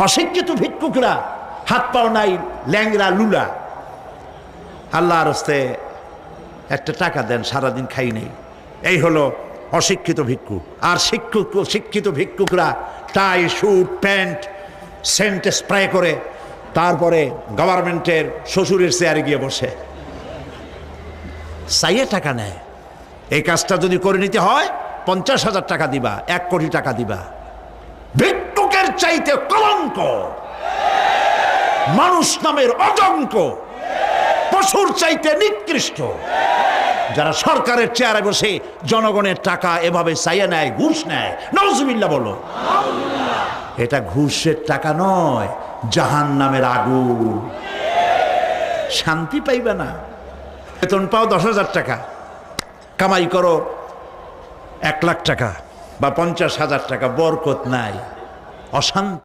অশিক্ষিত ভিক্ষুকরা, হাত পাও নাই, ল্যাংরা লুলা, আল্লাহর হস্তে একটা টাকা দেন, সারাদিন খাই নেই। এই হলো অশিক্ষিত ভিক্ষুক। আর শিক্ষিত ভিক্ষুকরা টাই, স্যুট, প্যান্ট, সেন্ট স্প্রে করে তারপরে গভর্নমেন্টের শ্বশুরের চেয়ারে গিয়ে বসে চাইয়ে টাকা নেয়। এই কাজটা যদি করে নিতে হয় 50,000 টাকা দিবা, 1 কোটি টাকা দিবা। ভিক্ষুকের চাইতে কলঙ্ক, মানুষ নামের অজঙ্ক, পশুর চাইতে নিকৃষ্ট যারা সরকারের চেয়ারে বসে জনগণের টাকা এভাবে চাইয়ে নেয়, ঘুষ নেয়। নাউজুবিল্লাহ বলো। এটা ঘুষের টাকা নয়, জাহান্নামের আগুন। শান্তি পাইবে না। বেতন পাও 10,000 টাকা, কামাই করো 1 লাখ টাকা বা 50,000 টাকা, বরকত নাই, অশান্তি।